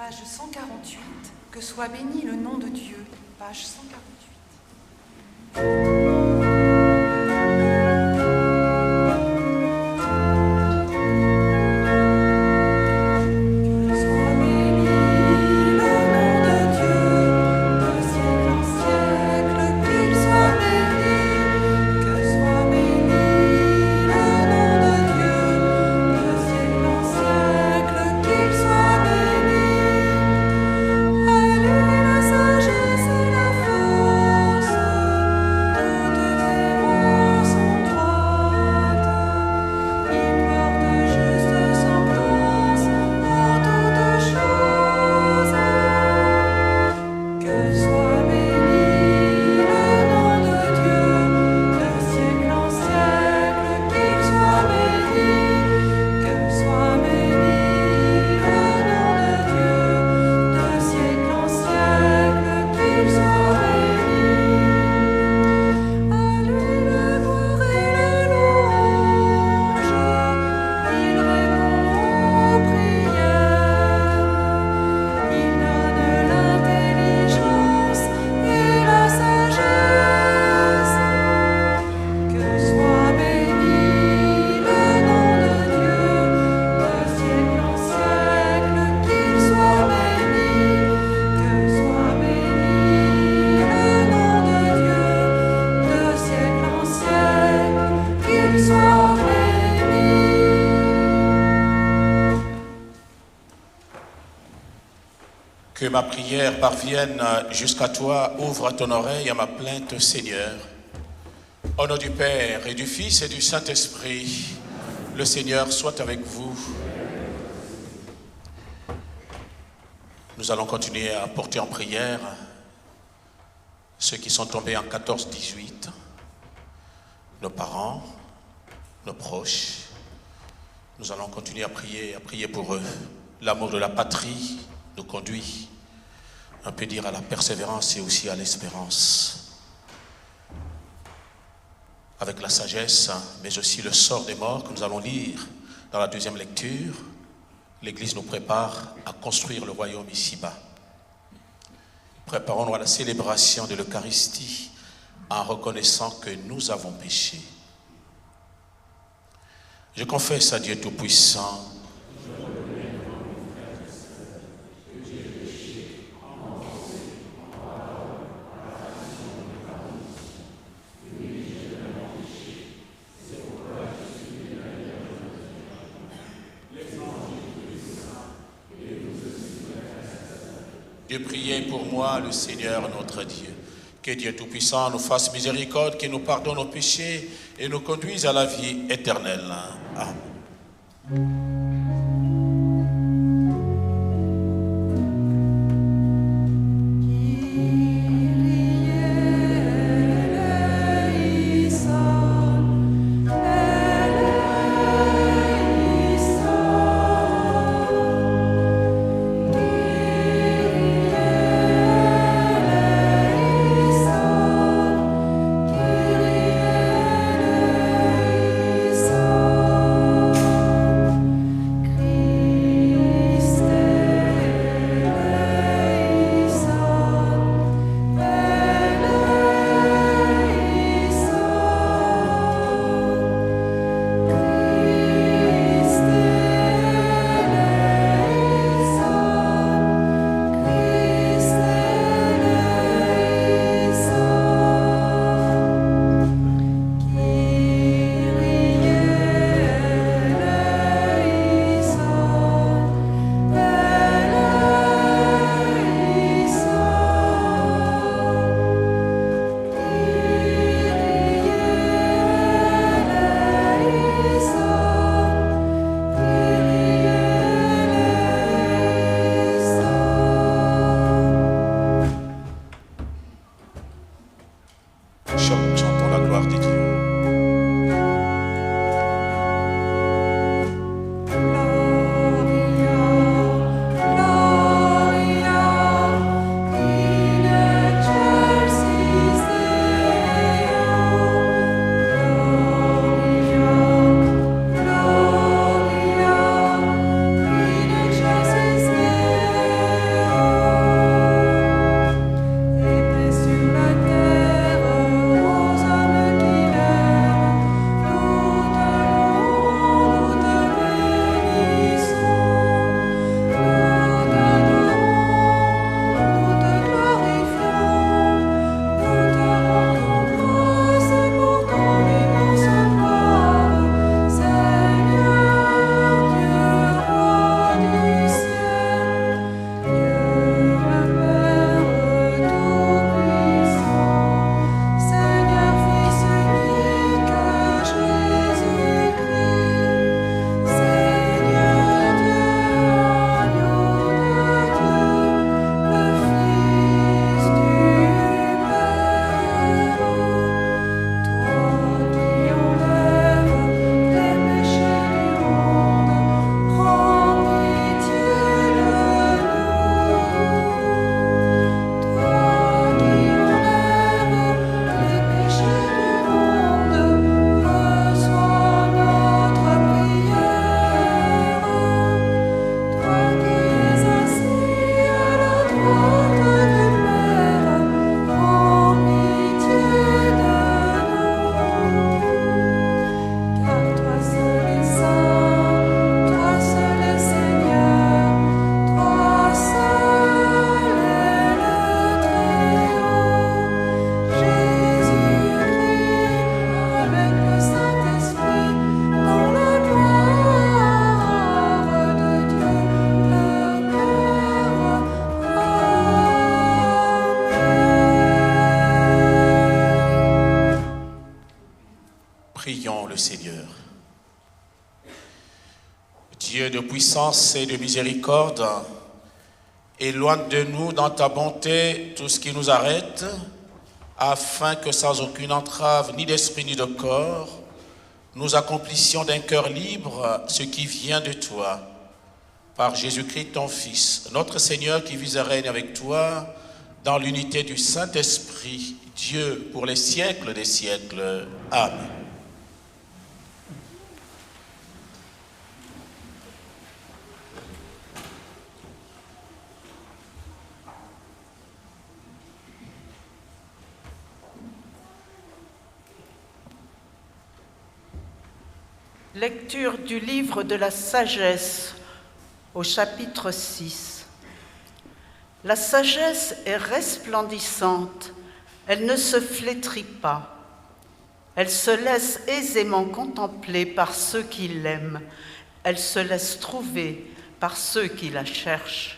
Page 148, que soit béni le nom de Dieu. Page 148. Que ma prière parvienne jusqu'à toi, ouvre ton oreille à ma plainte, Seigneur. Au nom du Père et du Fils et du Saint-Esprit, le Seigneur soit avec vous. Nous allons continuer à porter en prière ceux qui sont tombés en 14-18, nos parents, nos proches. Nous allons continuer à prier pour eux. L'amour de la patrie nous conduit, on peut dire, à la persévérance et aussi à l'espérance. Avec la sagesse, mais aussi le sort des morts que nous allons lire dans la deuxième lecture, l'Église nous prépare à construire le royaume ici-bas. Préparons-nous à la célébration de l'Eucharistie en reconnaissant que nous avons péché. Je confesse à Dieu Tout-Puissant de prier pour moi, le Seigneur notre Dieu. Que Dieu Tout-Puissant nous fasse miséricorde, qu'il nous pardonne nos péchés et nous conduise à la vie éternelle. Amen. le Seigneur. Dieu de puissance et de miséricorde, éloigne de nous dans ta bonté tout ce qui nous arrête, afin que sans aucune entrave, ni d'esprit ni de corps, nous accomplissions d'un cœur libre ce qui vient de toi. Par Jésus-Christ, ton Fils, notre Seigneur, qui vit et règne avec toi, dans l'unité du Saint-Esprit, Dieu pour les siècles des siècles. Amen. Lecture du livre de la sagesse au chapitre 6. La sagesse est resplendissante, elle ne se flétrit pas. Elle se laisse aisément contempler par ceux qui l'aiment, elle se laisse trouver par ceux qui la cherchent.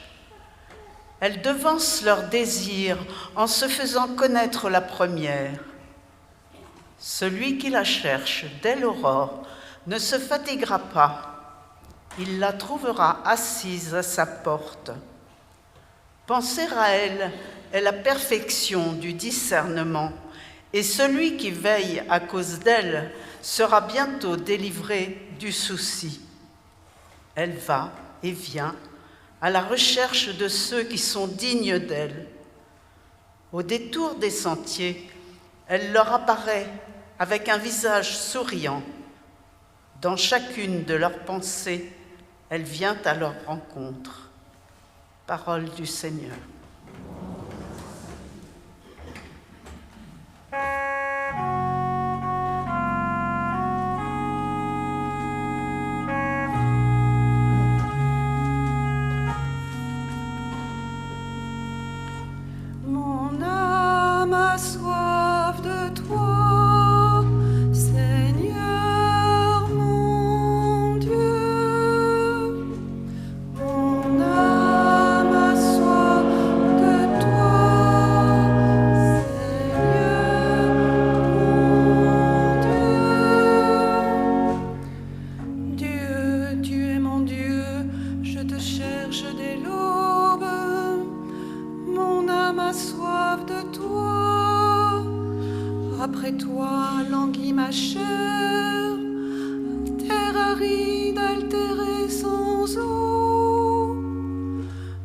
Elle devance leurs désirs en se faisant connaître la première. Celui qui la cherche dès l'aurore ne se fatiguera pas, il la trouvera assise à sa porte. Penser à elle est la perfection du discernement, et celui qui veille à cause d'elle sera bientôt délivré du souci. Elle va et vient à la recherche de ceux qui sont dignes d'elle. Au détour des sentiers, elle leur apparaît avec un visage souriant. Dans chacune de leurs pensées, elle vient à leur rencontre. Parole du Seigneur. Mon âme a soif de toi, Seigneur mon Dieu. Mon âme a soif de toi, Seigneur mon Dieu. Dieu, tu es mon Dieu, je te cherche dès l'aube. Mon âme a soif de toi, après toi languit ma chair, terre aride altérée sans eau.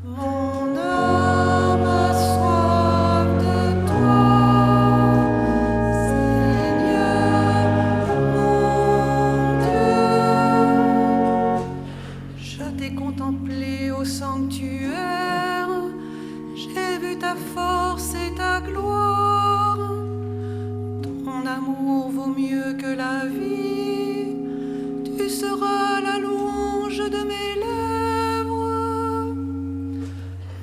Mon âme a soif de toi, Seigneur mon Dieu. Je t'ai contemplé au sanctuaire, j'ai vu ta force et ta gloire. Ton amour vaut mieux que la vie, tu seras la louange de mes lèvres.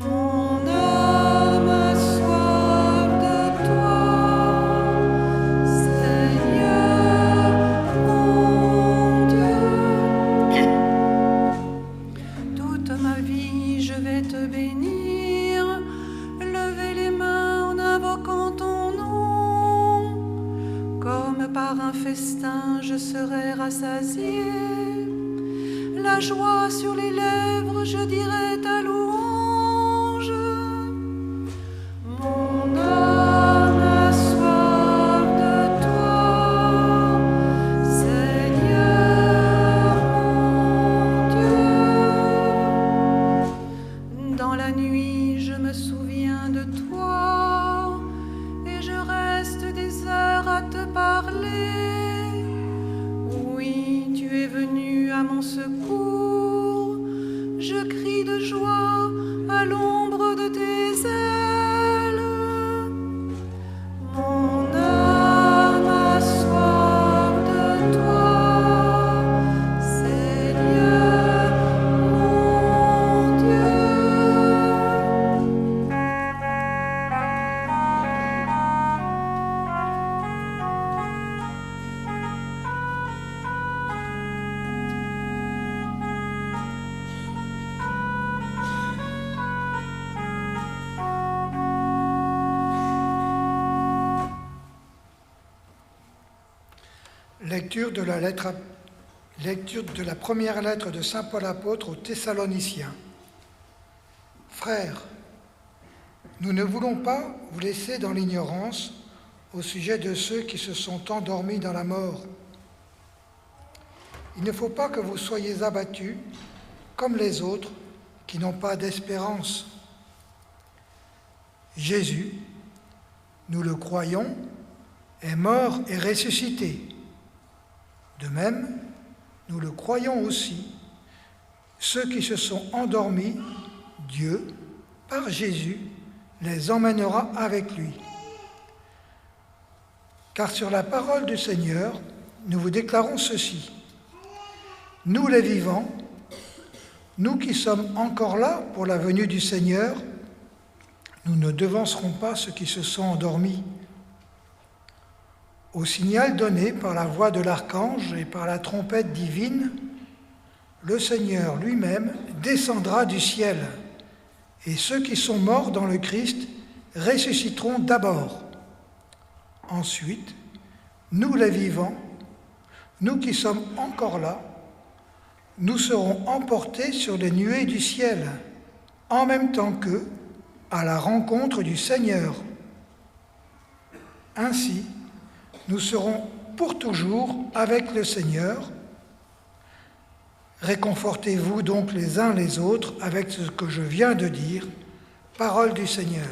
Mon âme a soif de toi, Seigneur mon Dieu. Toute ma vie je vais te bénir, lever les mains en invoquant ton nom. Comme par un festin je serai rassasié, la joie sur les lèvres, je dirai ta louange. Mon âme a soif de toi, Seigneur mon Dieu. Dans la nuit, je me souviens de toi et je reste des heures à te parler. Oui, tu es venu à mon secours, je crie de joie à l'ombre de tes ailes. Mon âme a soif de toi, Seigneur mon Dieu. Lecture de la première lettre de saint Paul apôtre aux Thessaloniciens. Frères, nous ne voulons pas vous laisser dans l'ignorance au sujet de ceux qui se sont endormis dans la mort. Il ne faut pas que vous soyez abattus comme les autres qui n'ont pas d'espérance. Jésus, nous le croyons, est mort et ressuscité. De même, nous le croyons aussi, ceux qui se sont endormis, Dieu, par Jésus, les emmènera avec lui. Car sur la parole du Seigneur, nous vous déclarons ceci. Nous les vivants, nous qui sommes encore là pour la venue du Seigneur, nous ne devancerons pas ceux qui se sont endormis. Au signal donné par la voix de l'archange et par la trompette divine, le Seigneur lui-même descendra du ciel, et ceux qui sont morts dans le Christ ressusciteront d'abord. Ensuite, nous les vivants, nous qui sommes encore là, nous serons emportés sur les nuées du ciel, en même temps qu'eux, à la rencontre du Seigneur. Ainsi, nous serons pour toujours avec le Seigneur. Réconfortez-vous donc les uns les autres avec ce que je viens de dire. Parole du Seigneur.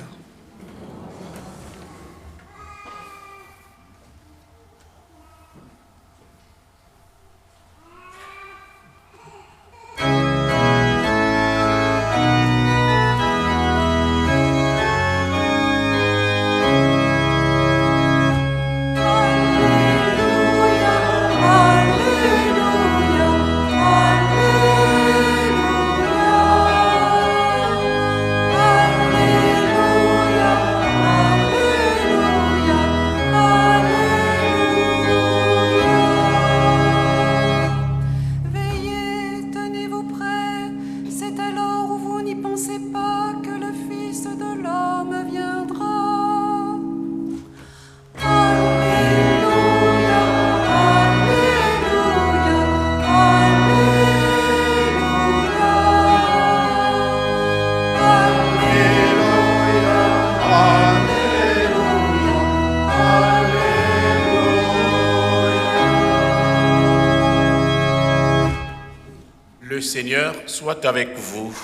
Le Seigneur soit avec vous.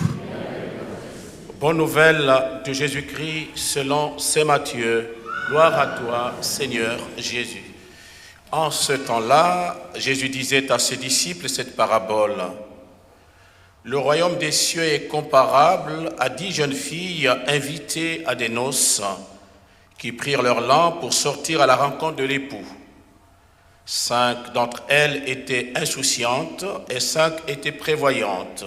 Bonne nouvelle de Jésus-Christ selon saint Matthieu. Gloire à toi, Seigneur Jésus. En ce temps-là, Jésus disait à ses disciples cette parabole. Le royaume des cieux est comparable à 10 jeunes filles invitées à des noces qui prirent leur lampe pour sortir à la rencontre de l'époux. 5 d'entre elles étaient insouciantes et 5 étaient prévoyantes.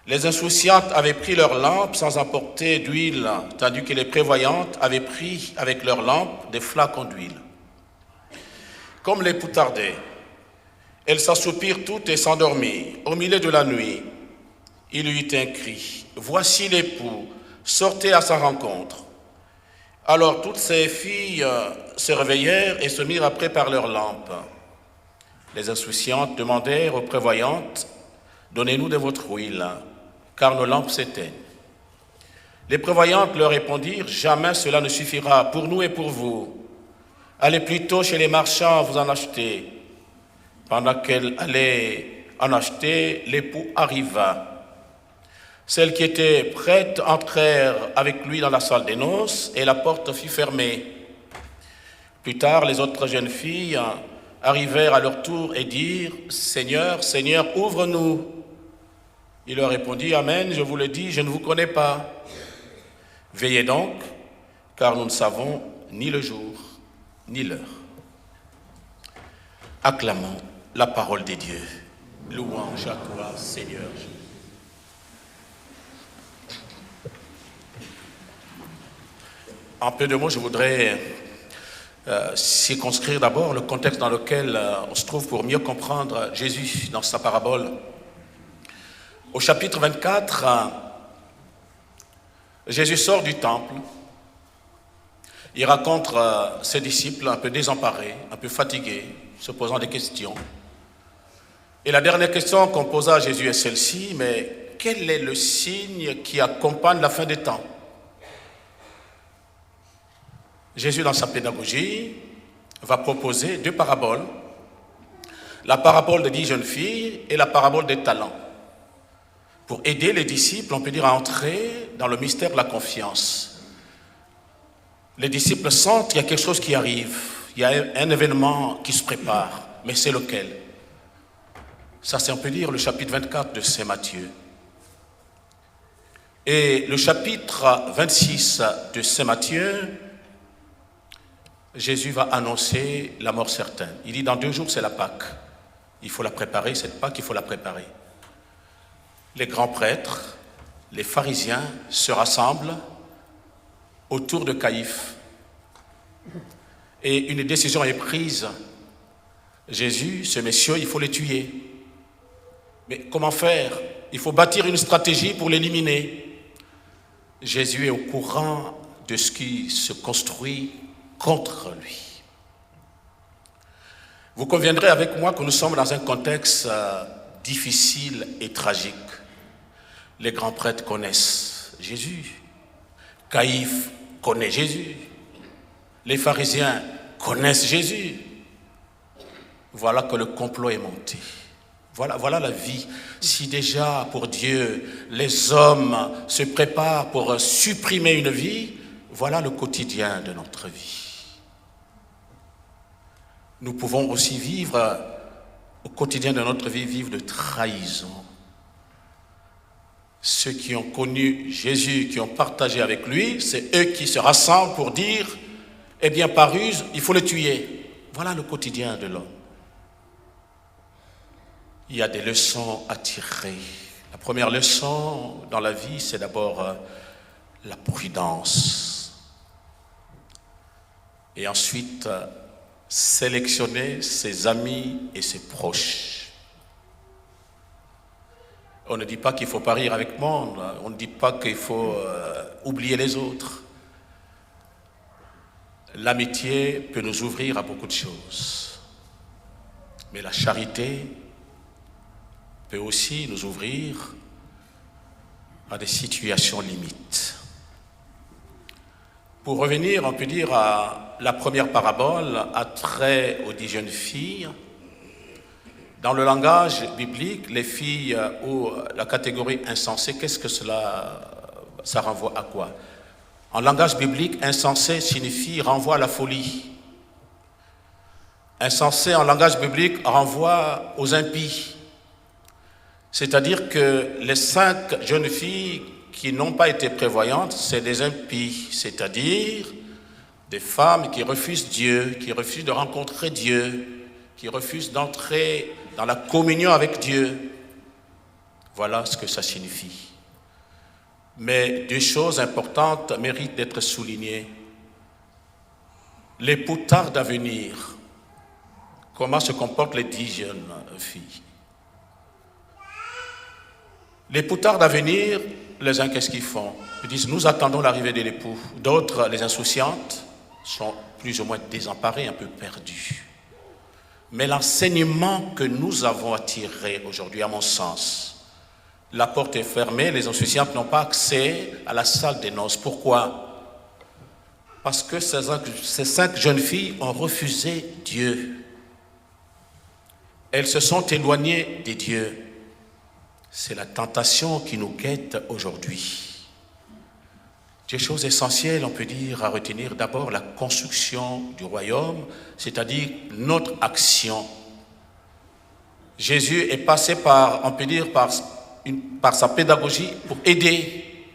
Les insouciantes avaient pris leur lampe sans emporter d'huile, tandis que les prévoyantes avaient pris avec leur lampe des flacons d'huile. Comme l'époux tardait, elles s'assoupirent toutes et s'endormirent. Au milieu de la nuit, il eut un cri. « Voici l'époux, sortez à sa rencontre. » Alors toutes ces filles se réveillèrent et se mirent à préparer leurs lampes. Les insouciantes demandèrent aux prévoyantes, « Donnez-nous de votre huile, car nos lampes s'éteignent. » Les prévoyantes leur répondirent, « Jamais cela ne suffira pour nous et pour vous. Allez plutôt chez les marchands vous en acheter. » Pendant qu'elle allait en acheter, l'époux arriva. Celles qui étaient prêtes entrèrent avec lui dans la salle des noces et la porte fut fermée. Plus tard, les autres jeunes filles arrivèrent à leur tour et dirent « Seigneur, Seigneur, ouvre-nous !» Il leur répondit « Amen, je vous le dis, je ne vous connais pas. Veillez donc, car nous ne savons ni le jour, ni l'heure. » Acclamons la parole des dieux. Louange à toi, Seigneur. En peu de mots, je voudrais circonscrire d'abord le contexte dans lequel on se trouve pour mieux comprendre Jésus dans sa parabole. Au chapitre 24, Jésus sort du temple. Il rencontre ses disciples un peu désemparés, un peu fatigués, se posant des questions. Et la dernière question qu'on posa à Jésus est celle-ci, mais quel est le signe qui accompagne la fin des temps? Jésus, dans sa pédagogie, va proposer 2 paraboles. La parabole des 10 jeunes filles et la parabole des talents. Pour aider les disciples, on peut dire, à entrer dans le mystère de la confiance. Les disciples sentent qu'il y a quelque chose qui arrive. Il y a un événement qui se prépare. Mais c'est lequel? Ça, c'est, on peut dire, le chapitre 24 de Saint Matthieu. Et le chapitre 26 de Saint Matthieu, Jésus va annoncer la mort certaine. Il dit, dans 2 jours, c'est la Pâque. Il faut la préparer, cette Pâque, il faut la préparer. Les grands prêtres, les pharisiens se rassemblent autour de Caïphe. Et une décision est prise. Jésus, ce monsieur, il faut le tuer. Mais comment faire? Il faut bâtir une stratégie pour l'éliminer. Jésus est au courant de ce qui se construit contre lui. Vous conviendrez avec moi que nous sommes dans un contexte difficile et tragique. Les grands prêtres connaissent Jésus. Caïphe connaît Jésus. Les pharisiens connaissent Jésus. Voilà que le complot est monté. Voilà la vie. Si déjà, pour Dieu, les hommes se préparent pour supprimer une vie, voilà le quotidien de notre vie. Nous pouvons aussi vivre, au quotidien de notre vie, vivre de trahison. Ceux qui ont connu Jésus, qui ont partagé avec lui, c'est eux qui se rassemblent pour dire, eh bien, par ruse, il faut le tuer. Voilà le quotidien de l'homme. Il y a des leçons à tirer. La première leçon dans la vie, c'est d'abord la prudence. Et ensuite, sélectionner ses amis et ses proches. On ne dit pas qu'il faut pas rire avec le monde, on ne dit pas qu'il faut oublier les autres. L'amitié peut nous ouvrir à beaucoup de choses. Mais la charité peut aussi nous ouvrir à des situations limites. Pour revenir, on peut dire, à la première parabole, attrait aux 10 jeunes filles. Dans le langage biblique, les filles ou la catégorie insensée, qu'est-ce que ça renvoie à quoi? En langage biblique, insensé signifie renvoie à la folie. Insensé en langage biblique renvoie aux impies. C'est-à-dire que les 5 jeunes filles qui n'ont pas été prévoyantes, c'est des impies, c'est-à-dire des femmes qui refusent Dieu, qui refusent de rencontrer Dieu, qui refusent d'entrer dans la communion avec Dieu. Voilà ce que ça signifie. Mais 2 choses importantes méritent d'être soulignées. L'époux tarde à venir. Comment se comportent les 10 jeunes filles? L'époux tarde à venir, les uns qu'est-ce qu'ils font? Ils disent, nous attendons l'arrivée de l'époux. D'autres, les insouciantes, sont plus ou moins désemparées, un peu perdues. Mais l'enseignement que nous avons à tirer aujourd'hui, à mon sens, la porte est fermée, les insouciantes n'ont pas accès à la salle des noces. Pourquoi? Parce que ces 5 jeunes filles ont refusé Dieu. Elles se sont éloignées de Dieu. C'est la tentation qui nous guette aujourd'hui. Des choses essentielles, on peut dire, à retenir. D'abord, la construction du royaume, c'est-à-dire notre action. Jésus est passé par, on peut dire, par sa pédagogie pour aider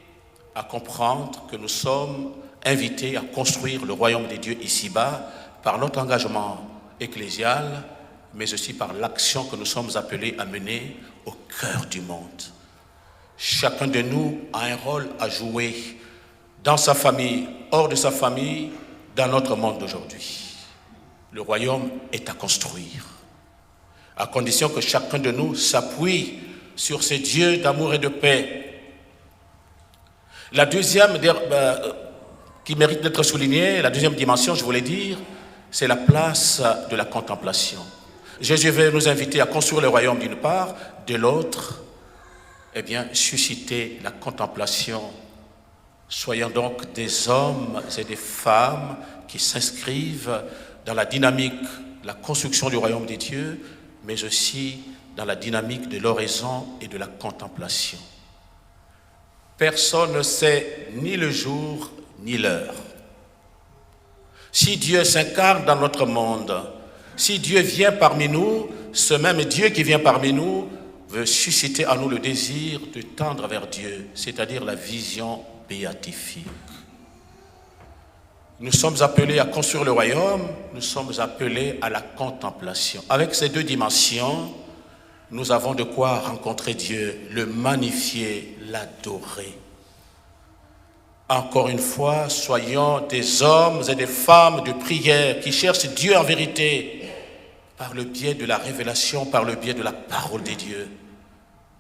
à comprendre que nous sommes invités à construire le royaume des dieux ici-bas par notre engagement ecclésial, mais aussi par l'action que nous sommes appelés à mener au cœur du monde. Chacun de nous a un rôle à jouer dans sa famille, hors de sa famille, dans notre monde d'aujourd'hui. Le royaume est à construire, à condition que chacun de nous s'appuie sur ces dieux d'amour et de paix. La deuxième qui mérite d'être soulignée, la deuxième dimension, je voulais dire, c'est la place de la contemplation. Jésus veut nous inviter à construire le royaume d'une part, de l'autre, eh bien, susciter la contemplation. Soyons donc des hommes et des femmes qui s'inscrivent dans la dynamique, la construction du royaume des dieux, mais aussi dans la dynamique de l'oraison et de la contemplation. Personne ne sait ni le jour ni l'heure. Si Dieu s'incarne dans notre monde, si Dieu vient parmi nous, ce même Dieu qui vient parmi nous veut susciter en nous le désir de tendre vers Dieu, c'est-à-dire la vision béatifique. Nous sommes appelés à construire le royaume, nous sommes appelés à la contemplation. Avec ces deux dimensions, nous avons de quoi rencontrer Dieu, le magnifier, l'adorer. Encore une fois, soyons des hommes et des femmes de prière qui cherchent Dieu en vérité par le biais de la révélation, par le biais de la parole de Dieu.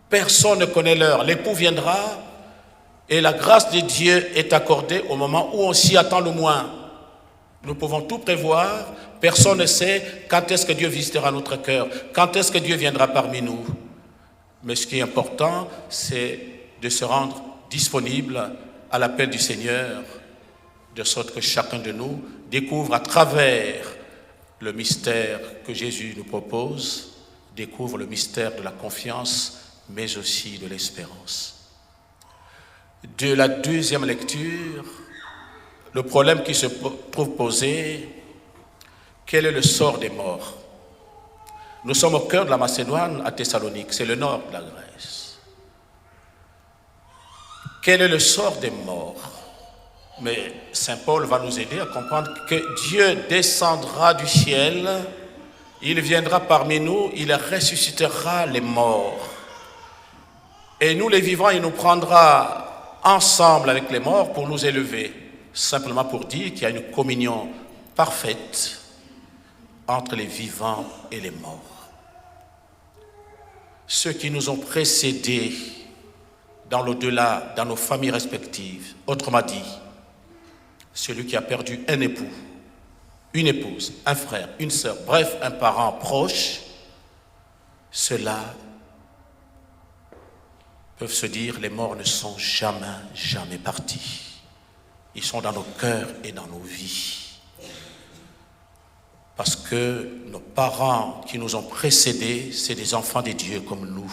Personne ne connaît l'heure. L'époux viendra et la grâce de Dieu est accordée au moment où on s'y attend le moins. Nous pouvons tout prévoir. Personne ne sait quand est-ce que Dieu visitera notre cœur, quand est-ce que Dieu viendra parmi nous. Mais ce qui est important, c'est de se rendre disponible à l'appel du Seigneur, de sorte que chacun de nous découvre à travers le mystère que Jésus nous propose, découvre le mystère de la confiance, mais aussi de l'espérance. De la deuxième lecture, le problème qui se trouve posé, quel est le sort des morts? Nous sommes au cœur de la Macédoine, à Thessalonique, c'est le nord de la Grèce. Quel est le sort des morts? Mais Saint Paul va nous aider à comprendre que Dieu descendra du ciel, il viendra parmi nous, il ressuscitera les morts. Et nous les vivants, il nous prendra ensemble avec les morts pour nous élever. Simplement pour dire qu'il y a une communion parfaite entre les vivants et les morts. Ceux qui nous ont précédés dans l'au-delà, dans nos familles respectives, autrement dit, celui qui a perdu un époux, une épouse, un frère, une sœur, bref, un parent proche, ceux-là peuvent se dire, les morts ne sont jamais partis. Ils sont dans nos cœurs et dans nos vies. Parce que nos parents qui nous ont précédés, c'est des enfants de Dieu comme nous.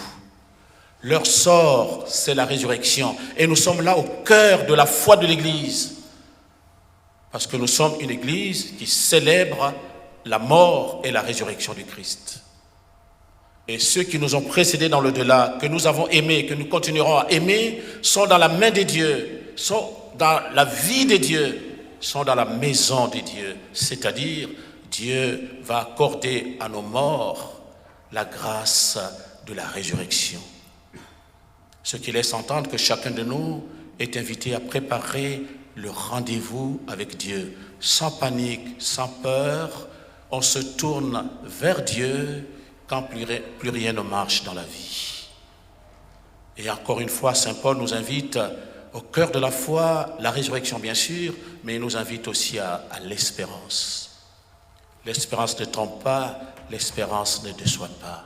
Leur sort, c'est la résurrection. Et nous sommes là au cœur de la foi de l'Église. Parce que nous sommes une Église qui célèbre la mort et la résurrection du Christ. Et ceux qui nous ont précédés dans l'au-delà, que nous avons aimés, que nous continuerons à aimer, sont dans la main de Dieu, sont dans la vie de Dieu, sont dans la maison de Dieu. C'est-à-dire, Dieu va accorder à nos morts la grâce de la résurrection. Ce qui laisse entendre que chacun de nous est invité à préparer le rendez-vous avec Dieu. Sans panique, sans peur, on se tourne vers Dieu quand plus rien ne marche dans la vie. Et encore une fois, Saint Paul nous invite au cœur de la foi, la résurrection bien sûr, mais il nous invite aussi à l'espérance. L'espérance ne trompe pas, l'espérance ne déçoit pas.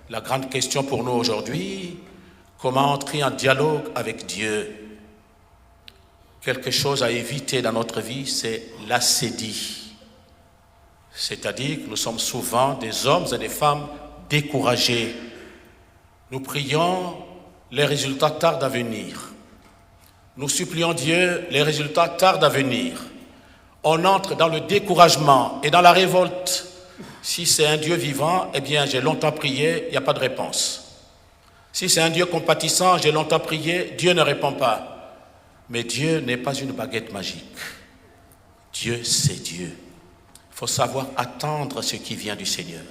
La grande question pour nous aujourd'hui, comment entrer en dialogue avec Dieu? Quelque chose à éviter dans notre vie, c'est l'assédie. C'est-à-dire que nous sommes souvent des hommes et des femmes découragés. Nous prions, les résultats tardent à venir. Nous supplions Dieu, les résultats tardent à venir. On entre dans le découragement et dans la révolte. Si c'est un Dieu vivant, eh bien j'ai longtemps prié, il n'y a pas de réponse. Si c'est un Dieu compatissant, j'ai longtemps prié, Dieu ne répond pas. Mais Dieu n'est pas une baguette magique. Dieu, c'est Dieu. Il faut savoir attendre ce qui vient du Seigneur.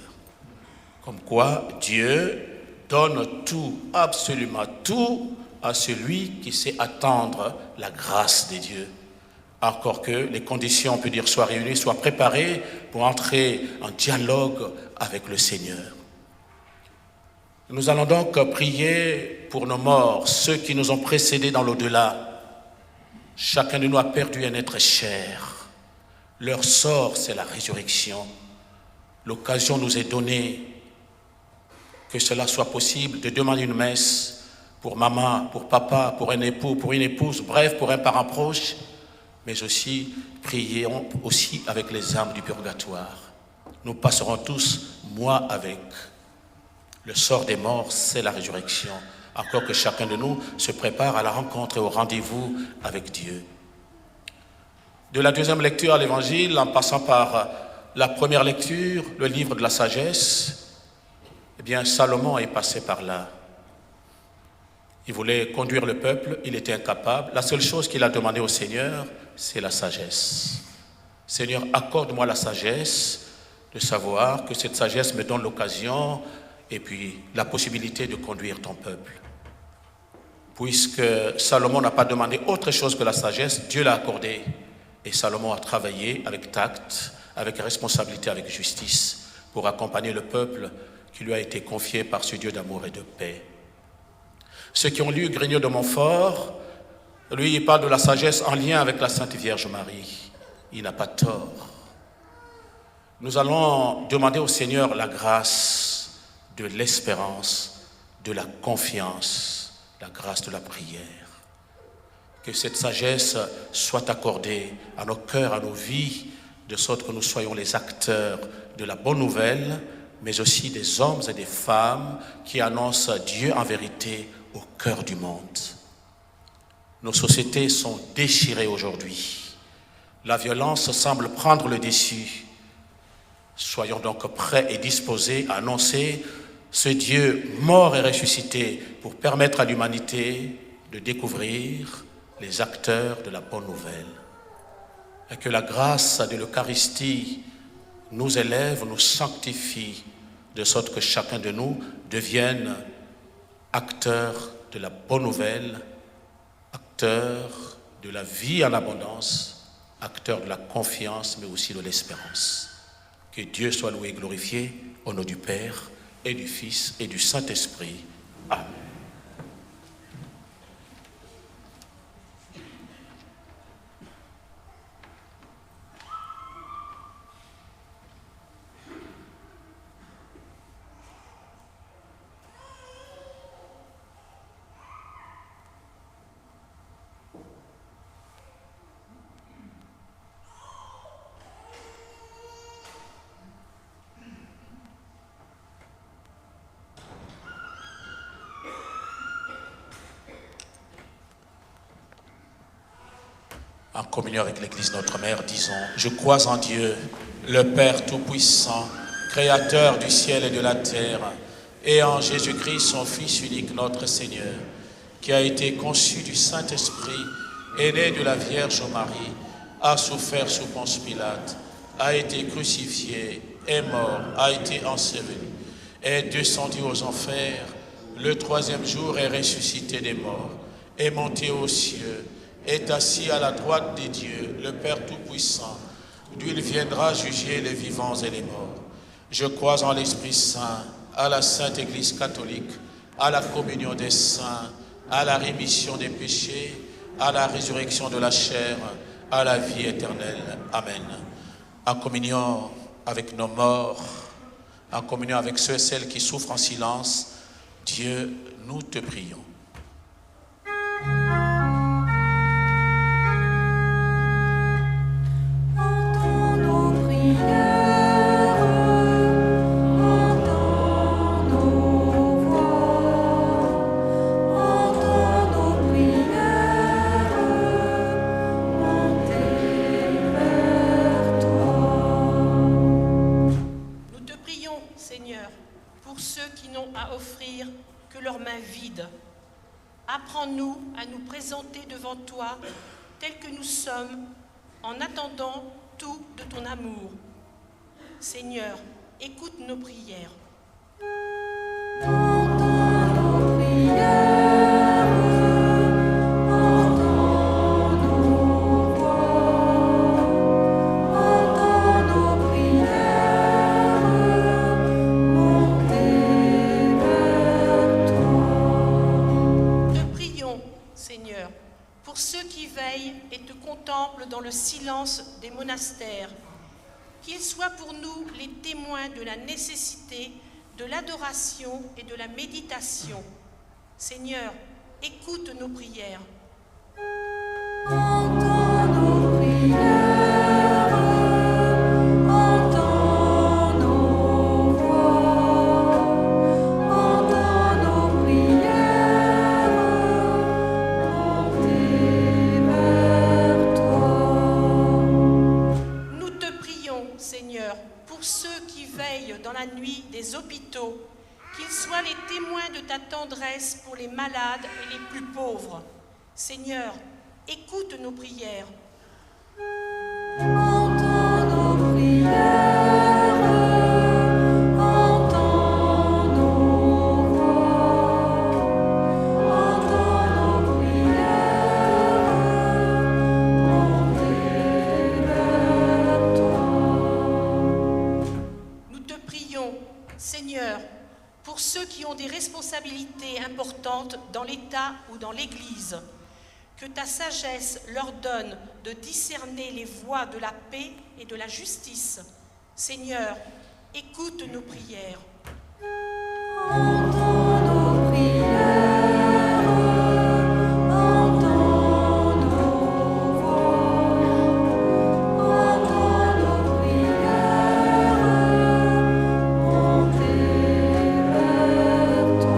Comme quoi, Dieu donne tout, absolument tout, à celui qui sait attendre la grâce de Dieu. Encore que les conditions, on peut dire, soient réunies, soient préparées pour entrer en dialogue avec le Seigneur. Nous allons donc prier pour nos morts, ceux qui nous ont précédés dans l'au-delà. Chacun de nous a perdu un être cher. Leur sort, c'est la résurrection. L'occasion nous est donnée que cela soit possible de demander une messe pour maman, pour papa, pour un époux, pour une épouse, bref, pour un parent proche, mais aussi prions aussi avec les âmes du purgatoire. Nous passerons tous, moi avec. Le sort des morts, c'est la résurrection. Encore que chacun de nous se prépare à la rencontre et au rendez-vous avec Dieu. De la deuxième lecture à l'Évangile, en passant par la première lecture, le livre de la sagesse, eh bien, Salomon est passé par là. Il voulait conduire le peuple, il était incapable. La seule chose qu'il a demandé au Seigneur, c'est la sagesse. Seigneur, accorde-moi la sagesse de savoir que cette sagesse me donne l'occasion et puis la possibilité de conduire ton peuple. Puisque Salomon n'a pas demandé autre chose que la sagesse, Dieu l'a accordée. Et Salomon a travaillé avec tact, avec responsabilité, avec justice, pour accompagner le peuple qui lui a été confié par ce Dieu d'amour et de paix. Ceux qui ont lu Grignion de Montfort, lui, il parle de la sagesse en lien avec la Sainte Vierge Marie. Il n'a pas tort. Nous allons demander au Seigneur la grâce de l'espérance, de la confiance, la grâce de la prière. Que cette sagesse soit accordée à nos cœurs, à nos vies, de sorte que nous soyons les acteurs de la bonne nouvelle, mais aussi des hommes et des femmes qui annoncent Dieu en vérité au cœur du monde. Nos sociétés sont déchirées aujourd'hui. La violence semble prendre le dessus. Soyons donc prêts et disposés à annoncer ce Dieu mort et ressuscité pour permettre à l'humanité de découvrir les acteurs de la bonne nouvelle. Et que la grâce de l'Eucharistie nous élève, nous sanctifie, de sorte que chacun de nous devienne acteur de la bonne nouvelle, acteur de la vie en abondance, acteur de la confiance, mais aussi de l'espérance. Que Dieu soit loué et glorifié au nom du Père et du Fils et du Saint-Esprit. Amen. En communion avec l'Église notre Mère, disons, je crois en Dieu, le Père Tout-Puissant, Créateur du ciel et de la terre, et en Jésus-Christ, son Fils unique, notre Seigneur, qui a été conçu du Saint-Esprit, est né de la Vierge Marie, a souffert sous Ponce Pilate, a été crucifié, est mort, a été enseveli, est descendu aux enfers, le troisième jour est ressuscité des morts, est monté aux cieux, est assis à la droite de Dieu, le Père Tout-Puissant, d'où il viendra juger les vivants et les morts. Je crois en l'Esprit Saint, à la Sainte Église catholique, à la communion des saints, à la rémission des péchés, à la résurrection de la chair, à la vie éternelle. Amen. En communion avec nos morts, en communion avec ceux et celles qui souffrent en silence, Dieu, nous te prions. Apprends-nous à nous présenter devant toi tels que nous sommes, en attendant tout de ton amour. Seigneur, écoute nos prières. contemple dans le silence des monastères. Qu'ils soient pour nous les témoins de la nécessité de l'adoration et de la méditation. Seigneur, écoute nos prières. Entends nos prières, entends nos voix, entends nos prières, montées vers toi. Nous te prions, Seigneur, pour ceux qui veillent dans la nuit des hôpitaux, qu'ils soient les témoins de ta tendresse pour les malades et les plus pauvres. Seigneur, écoute nos prières. Entends nos prières, entends nos voix, entends nos prières, montées vers toi. Nous te prions, Seigneur, pour ceux qui ont des responsabilités importantes dans l'État ou dans l'Église, que ta sagesse leur donne de discerner les voies de la paix et de la justice. Seigneur, écoute nos prières. Entends nos prières, entends nos voix, entends nos prières, montées vers toi.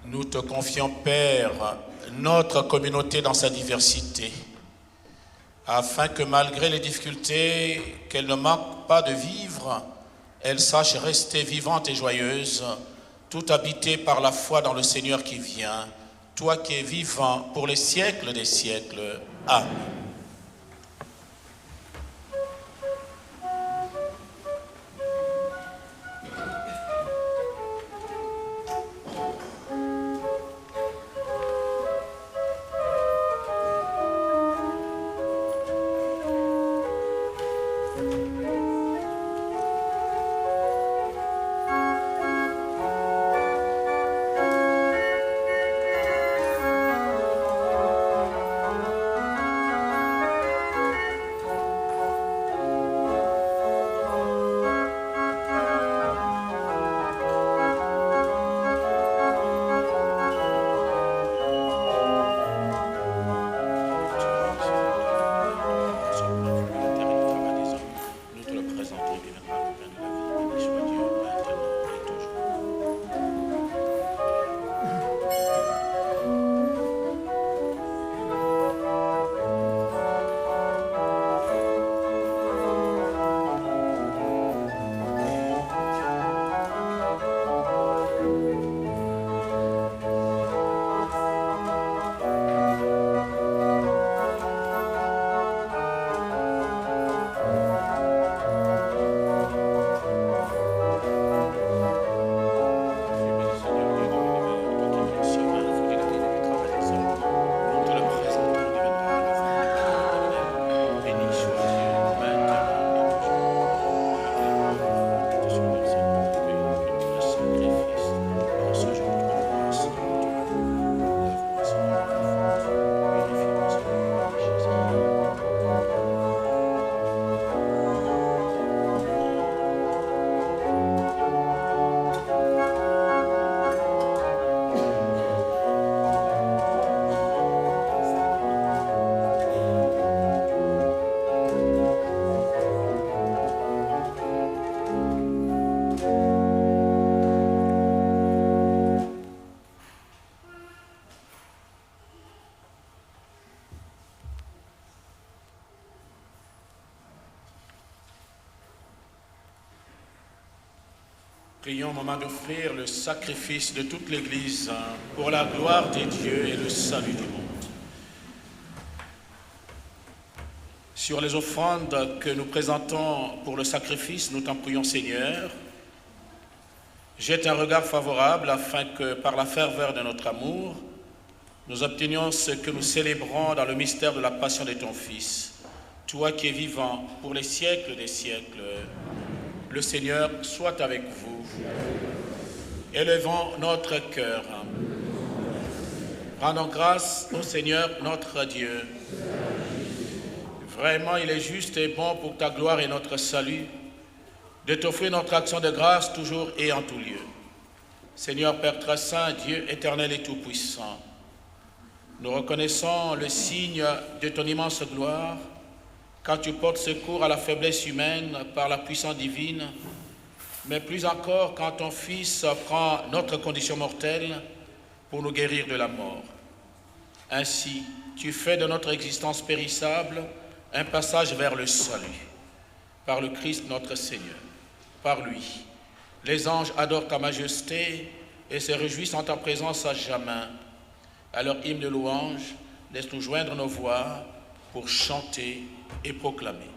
Nous te confions, Père, notre communauté dans sa diversité, afin que malgré les difficultés qu'elle ne manque pas de vivre, elle sache rester vivante et joyeuse, tout habitée par la foi dans le Seigneur qui vient, toi qui es vivant pour les siècles des siècles. Amen. Nous te le présentons, vénérable Père de la vie, béni soit Dieu, maintenant et toujours. Prions au moment d'offrir le sacrifice de toute l'Église pour la gloire des dieux et le salut du monde. Sur les offrandes que nous présentons pour le sacrifice, nous t'en prions, Seigneur. Jette un regard favorable afin que, par la ferveur de notre amour, nous obtenions ce que nous célébrons dans le mystère de la passion de ton Fils. Toi qui es vivant pour les siècles des siècles, le Seigneur soit avec vous. Élevons notre cœur. Rendons grâce au Seigneur notre Dieu. Vraiment, il est juste et bon pour ta gloire et notre salut de t'offrir notre action de grâce toujours et en tout lieu. Seigneur Père très saint, Dieu éternel et tout-puissant, nous reconnaissons le signe de ton immense gloire quand tu portes secours à la faiblesse humaine par la puissance divine, mais plus encore quand ton Fils prend notre condition mortelle pour nous guérir de la mort. Ainsi, tu fais de notre existence périssable un passage vers le salut, par le Christ notre Seigneur. Par lui, les anges adorent ta majesté et se réjouissent en ta présence à jamais. À leur hymne de louange, laisse-nous joindre nos voix pour chanter et proclamer.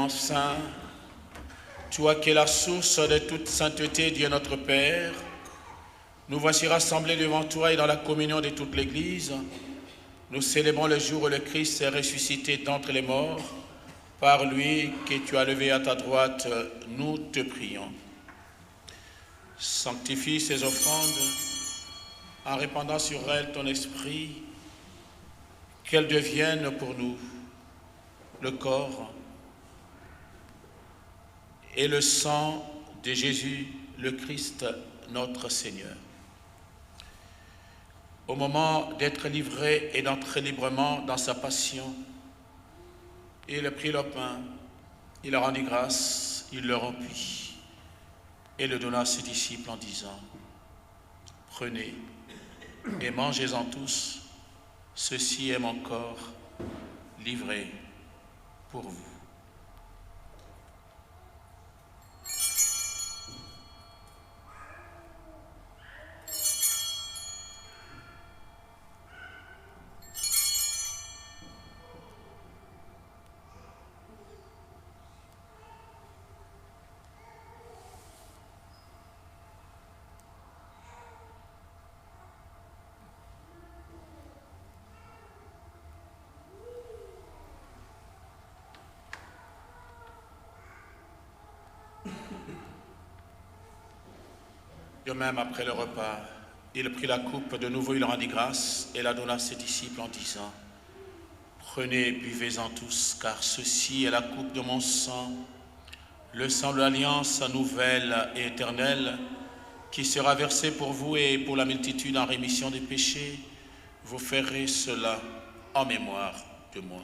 Saint, toi qui es la source de toute sainteté, Dieu notre Père, nous voici rassemblés devant toi et dans la communion de toute l'Église. Nous célébrons le jour où le Christ est ressuscité d'entre les morts. Par lui que tu as levé à ta droite, nous te prions. Sanctifie ces offrandes en répandant sur elles ton esprit, qu'elles deviennent pour nous le corps et le sang de Jésus, le Christ, notre Seigneur. Au moment d'être livré et d'entrer librement dans sa passion, il prit le pain, il rendit grâce, il le rompit et le donna à ses disciples en disant : « Prenez et mangez-en tous, ceci est mon corps livré pour vous. » De même, après le repas, il prit la coupe, de nouveau il rendit grâce et la donna à ses disciples en disant : « Prenez et buvez-en tous, car ceci est la coupe de mon sang, le sang de l'alliance nouvelle et éternelle, qui sera versé pour vous et pour la multitude en rémission des péchés. Vous ferez cela en mémoire de moi. »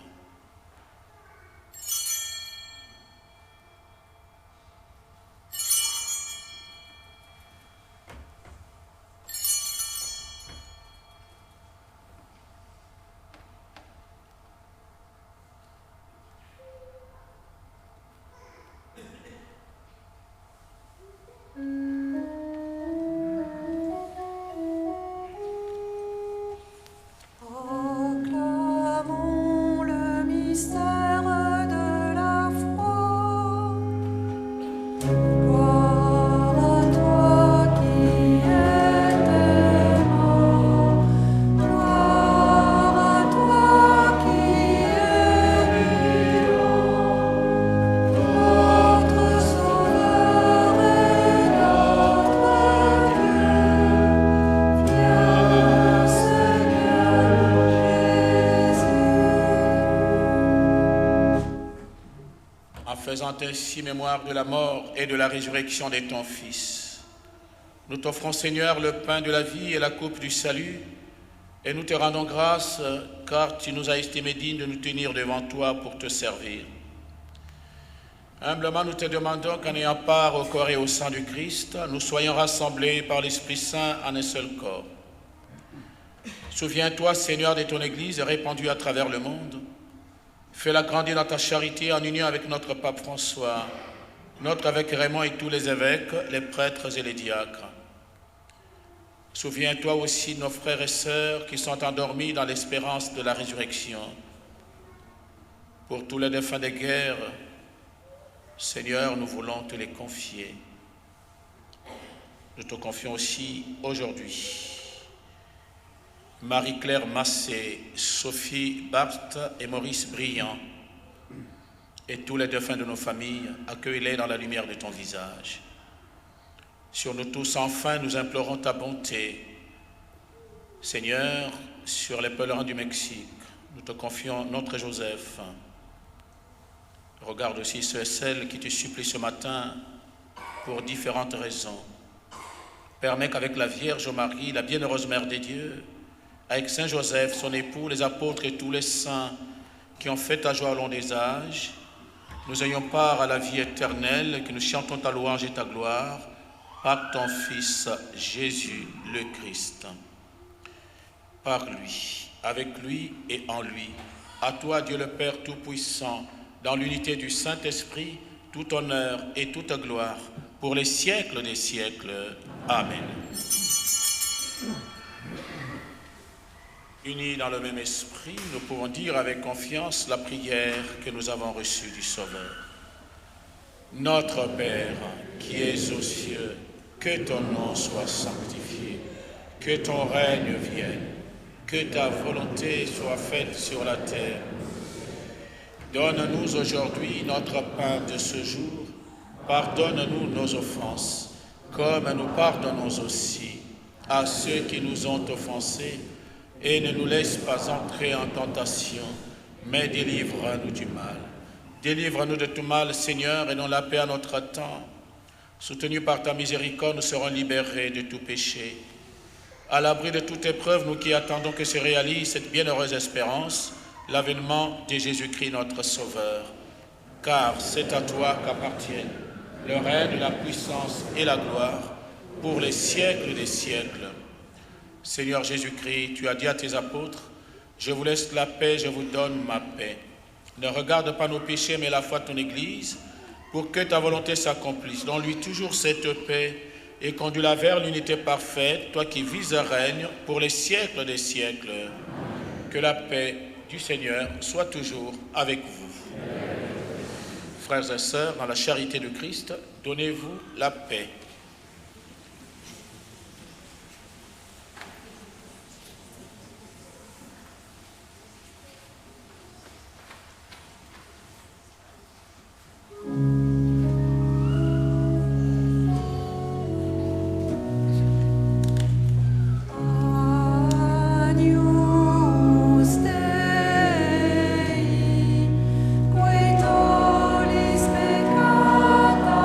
Proclamons le présente ainsi mémoire de la mort et de la résurrection de ton Fils. Nous t'offrons, Seigneur, le pain de la vie et la coupe du salut, et nous te rendons grâce car tu nous as estimés dignes de nous tenir devant toi pour te servir. Humblement, nous te demandons qu'en ayant part au corps et au sang du Christ, nous soyons rassemblés par l'Esprit Saint en un seul corps. Souviens-toi, Seigneur, de ton Église répandue à travers le monde. Fais-la grandir dans ta charité en union avec notre pape François, notre évêque Raymond et tous les évêques, les prêtres et les diacres. Souviens-toi aussi de nos frères et sœurs qui sont endormis dans l'espérance de la résurrection. Pour tous les défunts des guerres, Seigneur, nous voulons te les confier. Nous te confions aussi aujourd'hui Marie-Claire Massé, Sophie Barthes et Maurice Briand, et tous les défunts de nos familles, accueille-les dans la lumière de ton visage. Sur nous tous, enfin, nous implorons ta bonté. Seigneur, sur les pèlerins du Mexique, nous te confions notre Joseph. Regarde aussi ceux et celles qui te supplient ce matin pour différentes raisons. Permets qu'avec la Vierge Marie, la bienheureuse Mère des dieux, avec Saint Joseph, son époux, les apôtres et tous les saints qui ont fait ta joie au long des âges, nous ayons part à la vie éternelle, que nous chantons ta louange et ta gloire par ton Fils Jésus le Christ. Par lui, avec lui et en lui, à toi Dieu le Père Tout-Puissant, dans l'unité du Saint-Esprit, tout honneur et toute gloire, pour les siècles des siècles. Amen. Unis dans le même esprit, nous pouvons dire avec confiance la prière que nous avons reçue du Sauveur. Notre Père, qui es aux cieux, que ton nom soit sanctifié, que ton règne vienne, que ta volonté soit faite sur la terre. Donne-nous aujourd'hui notre pain de ce jour. Pardonne-nous nos offenses, comme nous pardonnons aussi à ceux qui nous ont offensés. Et ne nous laisse pas entrer en tentation, mais délivre-nous du mal. Délivre-nous de tout mal, Seigneur, et donne la paix à notre temps. Soutenus par ta miséricorde, nous serons libérés de tout péché. À l'abri de toute épreuve, nous qui attendons que se réalise cette bienheureuse espérance, l'avènement de Jésus-Christ, notre Sauveur. Car c'est à toi qu'appartiennent le règne, la puissance et la gloire pour les siècles des siècles. Seigneur Jésus-Christ, tu as dit à tes apôtres, « Je vous laisse la paix, je vous donne ma paix. Ne regarde pas nos péchés, mais la foi de ton Église, pour que ta volonté s'accomplisse. Donne-lui toujours cette paix et conduis-la vers l'unité parfaite, toi qui vis et règnes pour les siècles des siècles. Que la paix du Seigneur soit toujours avec vous. » Frères et sœurs, dans la charité de Christ, donnez-vous la paix. Quae tollis peccata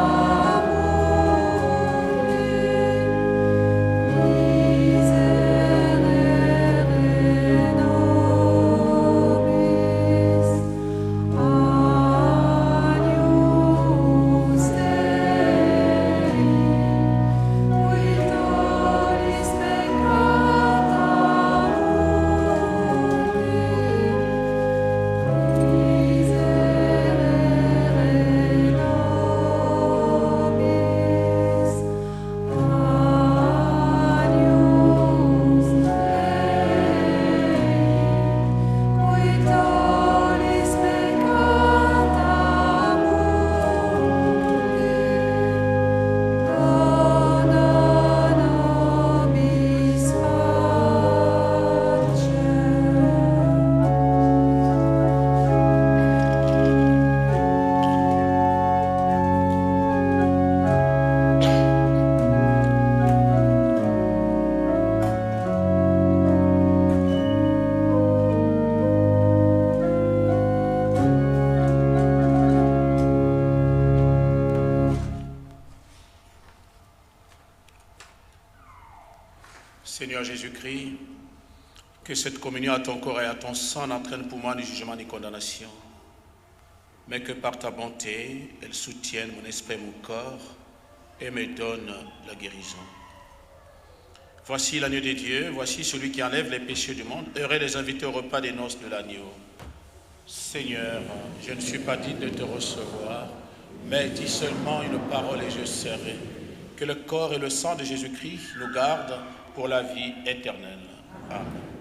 Seigneur Jésus-Christ, que cette communion à ton corps et à ton sang n'entraîne pour moi ni jugement ni condamnation, mais que par ta bonté, elle soutienne mon esprit et mon corps et me donne la guérison. Voici l'agneau de Dieu, voici celui qui enlève les péchés du monde. Heureux les invités au repas des noces de l'agneau. Seigneur, je ne suis pas digne de te recevoir, mais dis seulement une parole et je serai. Que le corps et le sang de Jésus-Christ nous gardent pour la vie éternelle. Amen.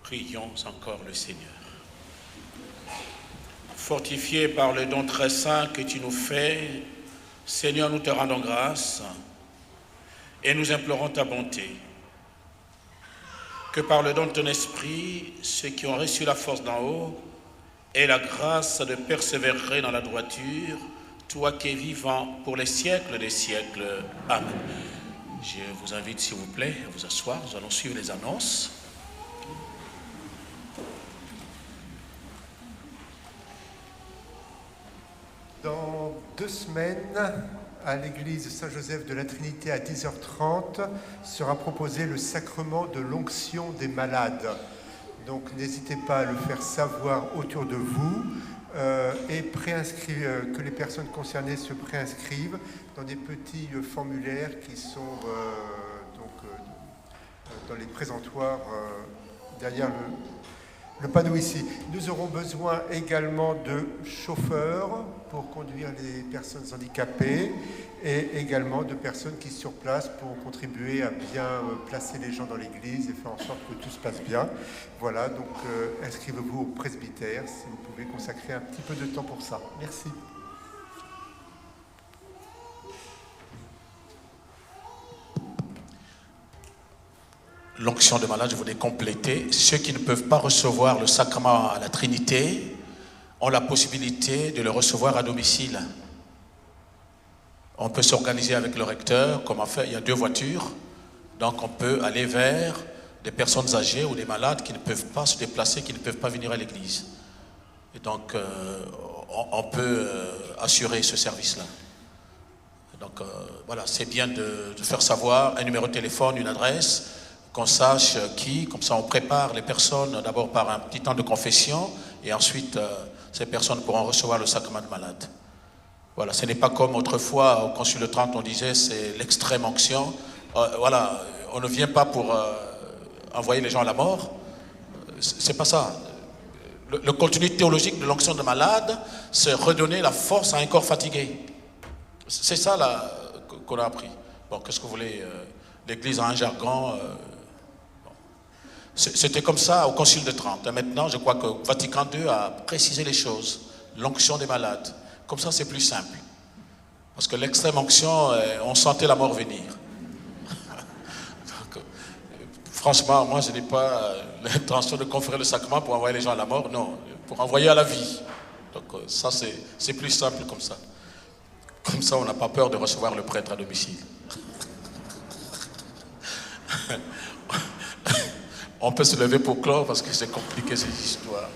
Prions encore le Seigneur. Fortifiés par le don très saint que tu nous fais, Seigneur, nous te rendons grâce et nous implorons ta bonté. Que par le don de ton esprit, ceux qui ont reçu la force d'en haut aient la grâce de persévérer dans la droiture, toi qui es vivant pour les siècles des siècles. Amen. Je vous invite, s'il vous plaît, à vous asseoir. Nous allons suivre les annonces. Dans 2 semaines, à l'église Saint-Joseph de la Trinité à 10h30, sera proposé le sacrement de l'onction des malades. Donc n'hésitez pas à le faire savoir autour de vous et que les personnes concernées se préinscrivent dans des petits formulaires qui sont dans les présentoirs derrière le panneau ici. Nous aurons besoin également de chauffeurs pour conduire les personnes handicapées et également de personnes qui sur place pour contribuer à bien placer les gens dans l'église et faire en sorte que tout se passe bien. Voilà, donc inscrivez-vous au presbytère si vous pouvez consacrer un petit peu de temps pour ça. Merci. L'onction de malade, je voulais compléter. Ceux qui ne peuvent pas recevoir le sacrement à la Trinité ont la possibilité de le recevoir à domicile. On peut s'organiser avec le recteur, comme on fait, il y a 2 voitures, donc on peut aller vers des personnes âgées ou des malades qui ne peuvent pas se déplacer, qui ne peuvent pas venir à l'église. Et donc, on peut assurer ce service-là. Donc, voilà, c'est bien de faire savoir un numéro de téléphone, une adresse, qu'on sache qui, comme ça on prépare les personnes d'abord par un petit temps de confession et ensuite ces personnes pourront recevoir le sacrement de malade. Voilà, ce n'est pas comme autrefois au Concile 30 on disait c'est l'extrême onction. Voilà, on ne vient pas pour envoyer les gens à la mort. C'est pas ça. Le contenu théologique de l'onction de malade, c'est redonner la force à un corps fatigué. C'est ça là qu'on a appris. Bon, qu'est-ce que vous voulez l'Église a un jargon. C'était comme ça au Concile de Trente. Maintenant, je crois que Vatican II a précisé les choses. L'onction des malades. Comme ça, c'est plus simple. Parce que l'extrême onction, on sentait la mort venir. Donc, franchement, moi, je n'ai pas l'intention de conférer le sacrement pour envoyer les gens à la mort. Non, pour envoyer à la vie. Donc, ça, c'est plus simple comme ça. Comme ça, on n'a pas peur de recevoir le prêtre à domicile. On peut se lever pour clore parce que c'est compliqué ces histoires.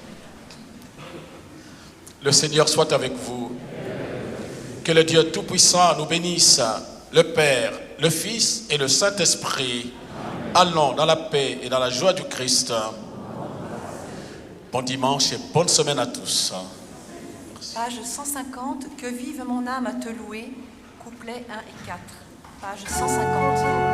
Le Seigneur soit avec vous. Que le Dieu Tout-Puissant nous bénisse, le Père, le Fils et le Saint-Esprit. Allons dans la paix et dans la joie du Christ. Bon dimanche et bonne semaine à tous. Page 150, que vive mon âme à te louer, couplets 1 et 4. Page 150.